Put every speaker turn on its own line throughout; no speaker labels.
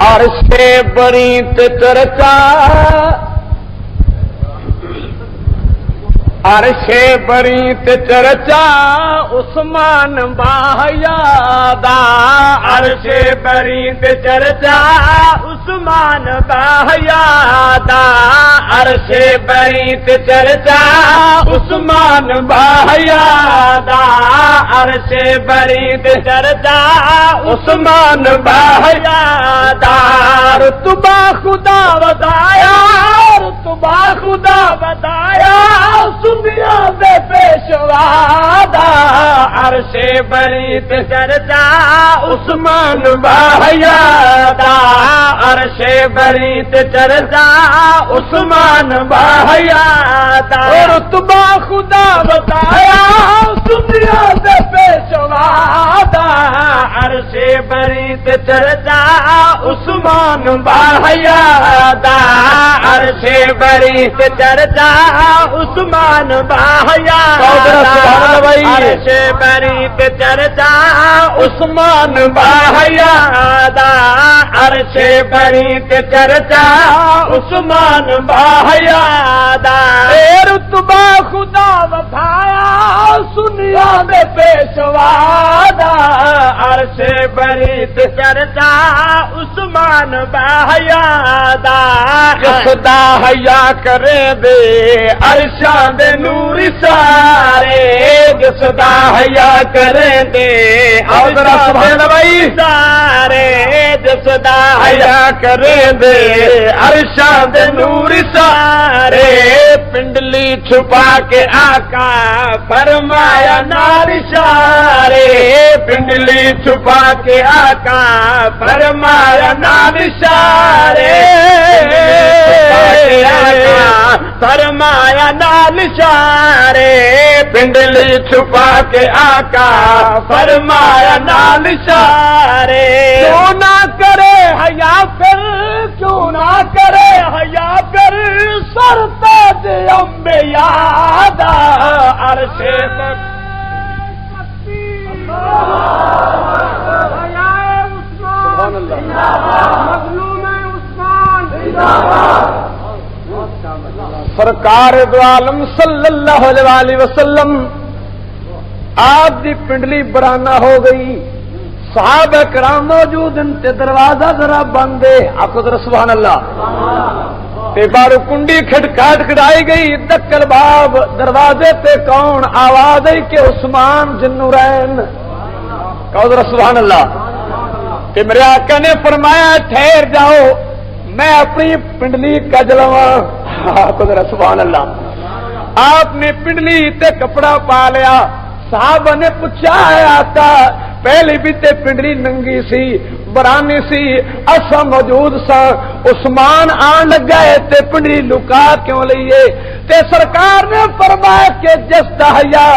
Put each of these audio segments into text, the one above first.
अरशे बरीत चर्चा, अरशे बरीत चर्चा उस्मान बाहयादा, अरशे बरीत चर्चा उस्मान बाहयादा, अरशे बरीत चर्चा उस्मान बाहयादा, अरशे बरीत चर्चा उस्मान बाहयादा। रुतबा खुदा बताया, रुतबा खुदा बताया दुनिया में पेशवादा, अरशे बरीत चर्चा उस्मान बाहयादा, अरशे बरीत चर्चा उस्मान बाहयादा। रुतबा खुदा बताया दुनिया में पेशवादा, अरशे बरीत चर्चा उस्मान बाहयादा, अरशे बरीत चर्चा उस्मान बाहयादा, अरशे बरीत चर्चा उस्मान बाहयादा, अरशे बरीत चर्चा उस्मान बाहयादा। रुतबा खुदा बताया सुनिया में पेशवादा, अरशे बरीत चर्चा उस्मान बाहयादा। खुदा हया करे दे अरशा दे नूर सारे, खुदा हया करे दे सारे, खुदा हया करे दे अरशा दे नूर सारे। पिंडली छुपा के आका फरमाया नार इशारे, पिंडली छुपा के आका फरमाया नार इशारे, फरमाया नाल इशारे। पिंडली छुपा के आका फरमाया नाल इशारे। क्यों ना करे हया फिर, क्यों ना करे हया फिर, सरताज अम्बे यादा, अरशे सरकार दो आलम सल्लल्लाहु अलैहि वसल्लम आप दी पिंडली बराना हो गई, साहब कराम मौजूद इनते दरवाजा जरा बंद है, आपको जरा सुभान अल्लाह। ते बारू कुंडी खटखाट खड़ाई गई, दक्कल बाब दरवाजे पे कौन, आवाज आई के उस्मान जिन्नुरैन, कहो जरा सुभान अल्लाह। ते मेरे आका ने फरमाया ठहर जाओ, मैं अपनी पिंडली का जलवा, आपको जरा सुभान अल्लाह। आपने पिंडली ते कपड़ा पा लिया, साहब ने पूछा है आका पहले भी ते पिंडली नंगी सी बरानी सी, असा मौजूद सा, उस्मान आन लगा है ते पिंडली लुका क्यों लिए? ते सरकार ने फरमाया के जिस दहया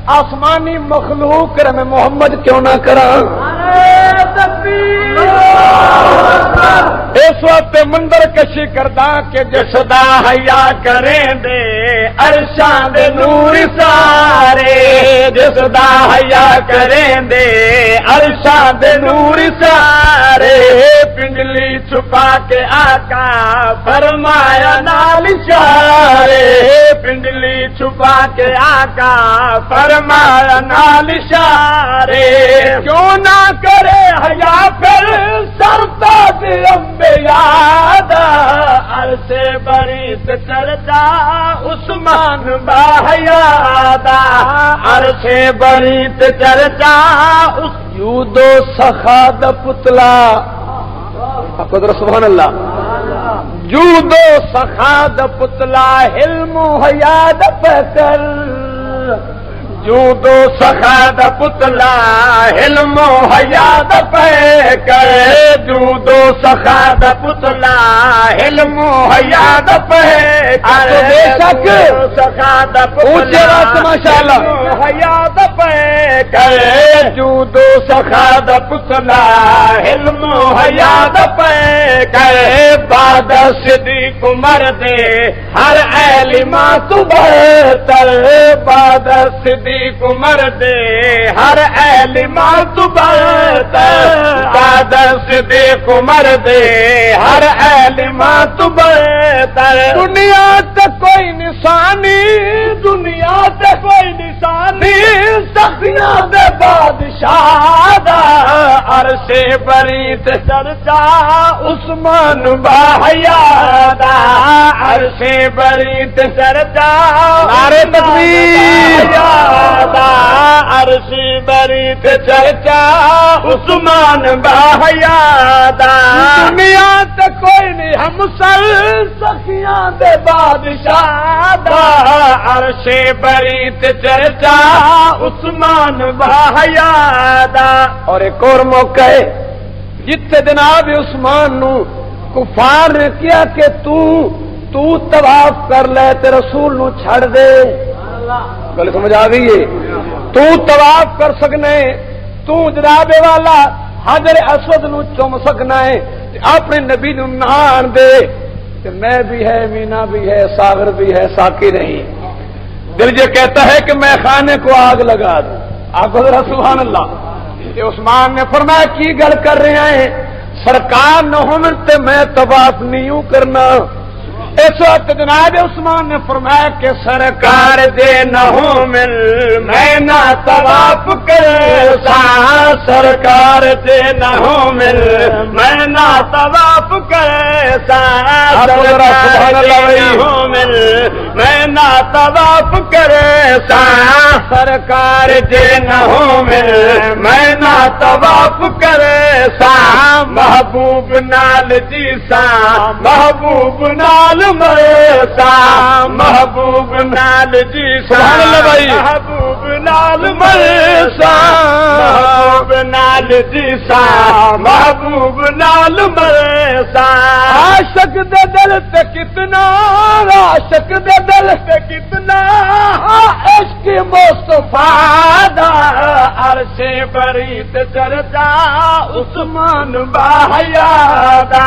आसमानी मखलूक मैं मोहम्मद क्यों ना करा। इस वक्त मंदर कशी करदा के जसदा हया करें दे अरशा दे नूर सारे, जसदा हया करें दे अरशा दे नूर सारे। पिंडली छुपा के आका फरमाया नाल इशारे, पिंडली छुपा के आका फरमाया नाल इशारे। क्यों ना करे हया फिर सरताज अम्बे यादा, अरशे बरीत चर्चा उस्मान बाहयादा, अरशे बरीत चर्चा उस यूदो सखा द पुतला, आपको जरा सुभान अल्लाह। जूदो सखा द पुतला हिल्मो हयाद पकर, जूदो सखा द पुतला हिल्मो हयाद पकर, जूदो सखा द पुतला हिल्मो हयाद पकर। बेशक सखा द पुतला माशाअल्लाह हयाद पकर, जूदो सखा द पुतला हिल्मो हयाद पकर। कर बाद सिद्दीक उमर दे हर ऐलिमा तू बरतर बाद सिद्दीक उमर दे हर ऐलिमा तू बरतर बाद सिद्दीक उमर दे हर ऐलिमा तू बरतर दुनिया ते कोई निशानी दुनिया ते कोई निशानी सखियां दे बादशाह दा अरशे बरी ते चर्चा उस्मान बाहया दा अरशे बरी ते चर्चा नारे तकबीर दा अरशे बरी ते चर्चा उस्मान बाहया दा दुनिया ते कोई नहीं हम सर सखियां दे बादशाह दा अरशे बरी ते चर्चा उस्मान बाहया दा। और एक और मौका है जिथे जनाब उस्मान नू कुफार ने किया कि तू तवाफ कर ले ते रसूल नू छड़ दे। गल समझ आ गई है? तू तवाफ कर सकना है, तू जनाबे वाला हाजर असवद नू चुम सकना है, अपने नबी नू नान दे कि मैं भी है, मीना भी है, सागर भी है, साकी नहीं। दिल ये कहता है कि मैं खाने को आग लगा दूं। आपको जरा सुभान अल्लाह। ये उस्मान ने फरमाया की गल कर रहे हैं, सरकार न हो मिलते मैं तवाफ नहीं हूं करना। इस वक्त जनाब उस्मान ने फरमाया कि सरकार दे न हो मिल मैं ना तवाफ कर सा सरकार दे न हो मिल मैं ना तवाफ कर सा सरकार दे न हो मिल मैं ना तवाफ कर सा सरकार दे न हो मिल मैं ना तवाफ कर सा महबूब नाल जी सा महबूब नाल मरसा महबूब नाल जी सुभान अल्लाह भाई महबूब नाल मरसा महबूब नाल जी सा महबूब नाल मरसा आशिक दे दिल ते कितना आशिक दे दिल ते कितना इश्क मुस्तफा दा अरशे बरी ते चर्चा उस्मान बाहया दा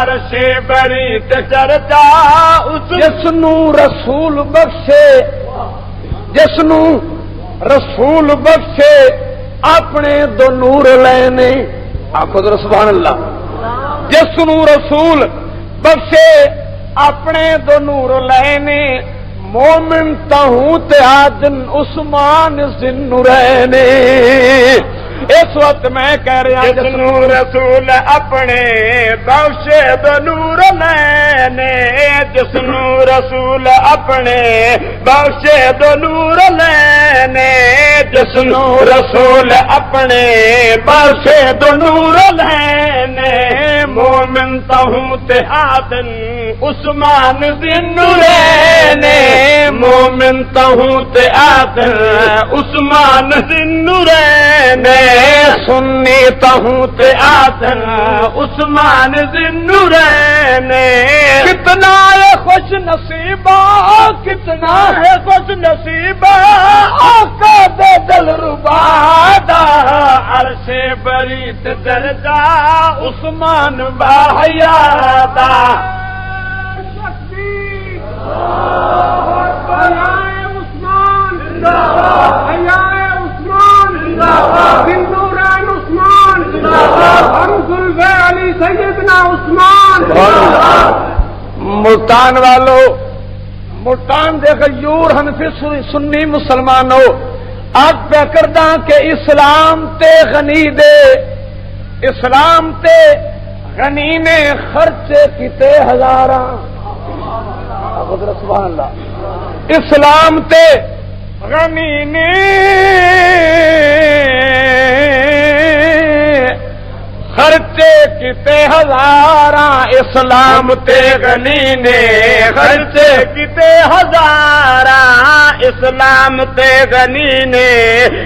अरशे बरी ते चर्चा जिसनू रसूल बख्शे जिसनू रसूल बख्शे अपने दो नूर लेने। आखो तो सुभान अल्लाह। जिसनू रसूल बख्शे अपने दो नूर लेने मोमिन ताहू ते आदन उस्मान जिन्नुरैने। इस वक्त मैं कह रहा जिसनू रसूल अपने बख्शे दो नूर लेने जिसनू रसूल अपने बख्शे दो नूर लेने जिसनू रसूल अपने बख्शे दो नूर लेने मोमिन ताहू ते आदन उस्मान जिन्नुरैने मोमिन ताहू ते आदन उस्मान जिन्नुरैने सुन्नी ताहू ते आदन उस्मान जिन्नुरैने। कितना है खुश नसीबा कितना है खुश नसीबा आका दे दिल रुबादा अरशे बरी ते दर्जा उस्मान बाहया दा। मुल्तान वालों मुल्तान देख यूर हनफी सुन्नी मुसलमानों अब पे करदा के इस्लाम ते गनी दे इस्लाम ते गनी ने खर्चे किते हजारा। सुभान अल्लाह। इस्लाम ते गनी ने खर्चे किते हजारा इस्लाम ते गनी ने खर्चे किते हजारा इस्लाम ते गनी ने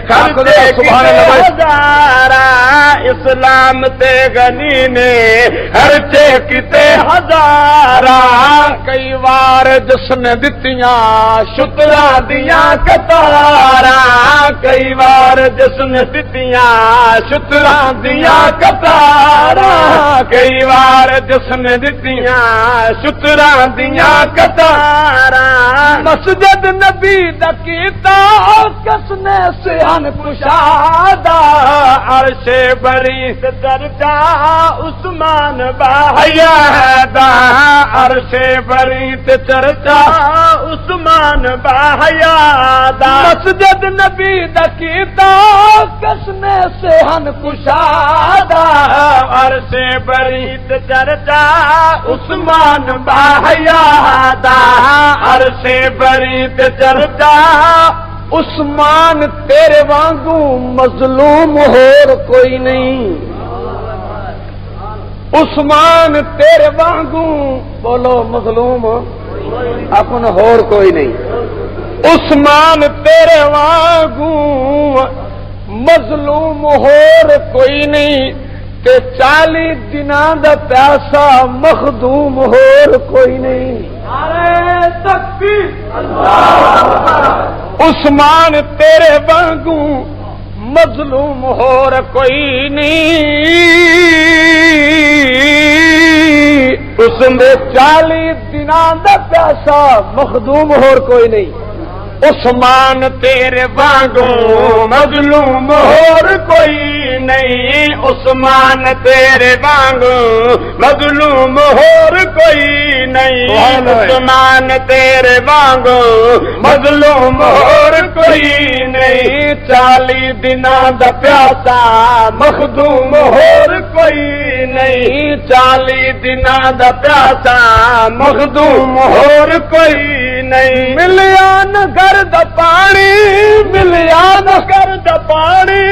खर्चे किते हजारा इस्लाम ते गनी ने खर्चे किते हजारा। कई बार जिसने दितियां शुतरा दियां कतारा कई बार जिसने दितियां शुतरा दियां कतारा कई बार जिसने दितियां शुतरां दियां कतारां मस्जिद नबी दा कीता किसने सिहन कुशादा अरशे बरी दरजा उस्मान बाहया दा अरशे बरी चर्चा उस्मान बाहया दा मस्जिद नबी दा कीता किसने सिहन कुशादा अरशे बरी चर्चा उस्मान बाहया दा अरशे बरी चर्चा उस्मान तेरे वांगू मजलूम होर कोई नहीं उस्मान तेरे वांगू बोलो मजलूम अपन होर कोई नहीं उस्मान तेरे वांगू मजलूम होर कोई नहीं ते 40 दिनां दा प्यासा मखदूम होर कोई नहीं नारे तकबीर अल्लाह उस्मान तेरे वांगू मजलूम होर कोई नहीं उसने 40 दिनां दा प्यासा मखदूम होर कोई नहीं उस्मान तेरे वांगू मजलूम होर कोई नहीं उस्मान तेरे वांगू मजलूम होर कोई नहीं उस्मान तेरे वांगू मजलूम होर कोई नहीं 40 दिनां दा प्यासा मखदूम होर कोई नहीं 40 दिनां दा प्यासा मखदूम होर कोई नहीं मिलिया न घर दा पानी मिलिया न घर दा पानी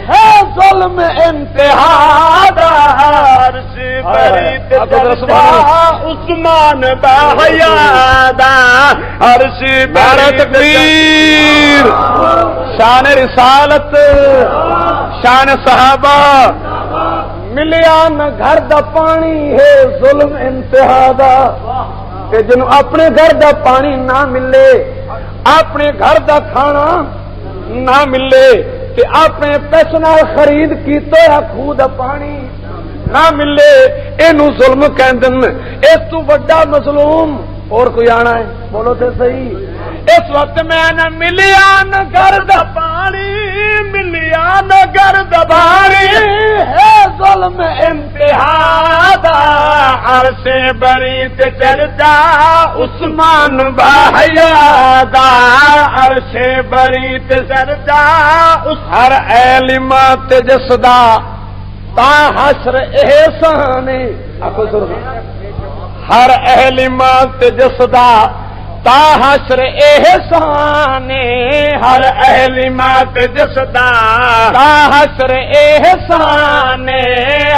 है जुल्म इंतहा दा अर्श बरी चर्चा उस्मान बाहया दा अर्श बरी तकबीर शान रिसालत शान सहाबा मिलिया न घर दा पानी है जुल्म इंतहा दा ते जिन्हों अपने घर दा पानी ना मिले अपने घर दा खाना ना मिले ते अपने पैसे नाल खरीद कीते खूह दा पानी ना मिले इनू जुल्म कहंदे ने इस तू वड्डा मजलूम और कोई आना है बोलो ते सही इस वक्त मैं न मिलिया न घर दा पानी मिलिया न घर दा पानी है जुल्म इंतहा दा अरशे बरी ते चर्चा उस्मान बाहया दा अरशे बरी ते चर्चा उस हर एलिमा ते जसदा ता हश्र एहसान आखो सुर हर एलिमा ते जसदा ता हश्र एहसान हर एलिमा ते जसदा ता हश्र एहसान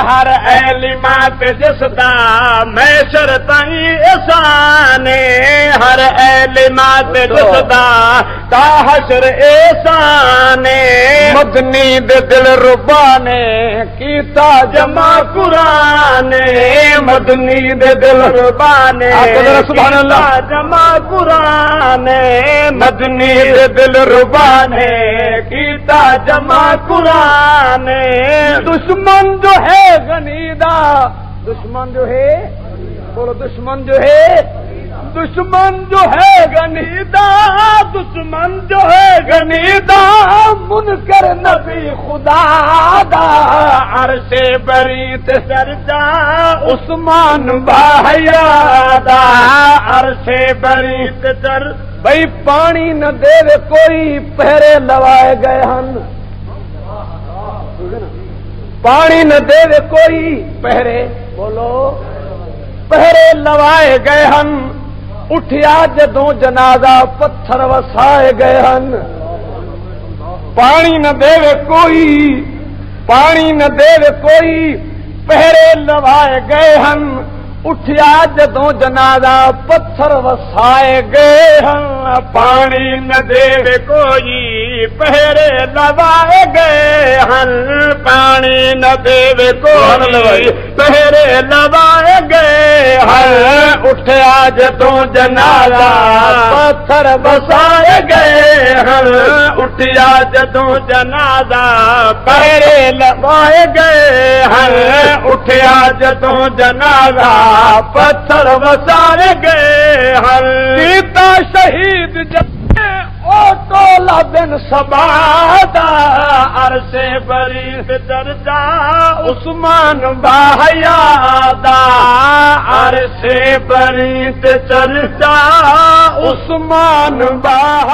हर एलिमा ते जसदा मैशर ताई एहसान हर एलिमा ते जसदा ता हश्र एहसान मदनी दे दिल रुबा ने कीता जमा कुरान मदनी दे दिल रुबा ने सुभान अल्लाह जमा कुरान मदनी दे दिल रुबा ने कीता जमा कुरान दुश्मन जो है गनीदा दुश्मन जो है बोलो दुश्मन जो है दुश्मन जो है गनीदा दुश्मन जो है गनीदा मुनकर नबी खुदा दा अरशे बरी ते चर्चा उस्मान बाहया दा अरशे बरी ते चर भाई पानी न देवे कोई पहरे लवाए गए हन पानी न देवे कोई पहरे बोलो पहरे लवाए गए हन उठिया जदों जनाजा पत्थर वसाए गए हन पानी न देवे कोई पहरे लवाए गए हन उठिया जदों जनाजा पत्थर वसाए गए हन
पानी न देवे कोई पहरे लवाए गए हन पानी न देवे कोई पहरे लवाए गए हन उठया जदों जनाजा पत्थर बसाए गए हन उठया जदों जनाजा पहरे लवाए गए हन उठया जदों जनाजा पत्थर बसाए गए हन सीता शहीद ओ टोला बिन सबादा अरसे बरीस दर्जा उस्मान बाहयादा अरसे बरीस दर्जा उस्मान बाह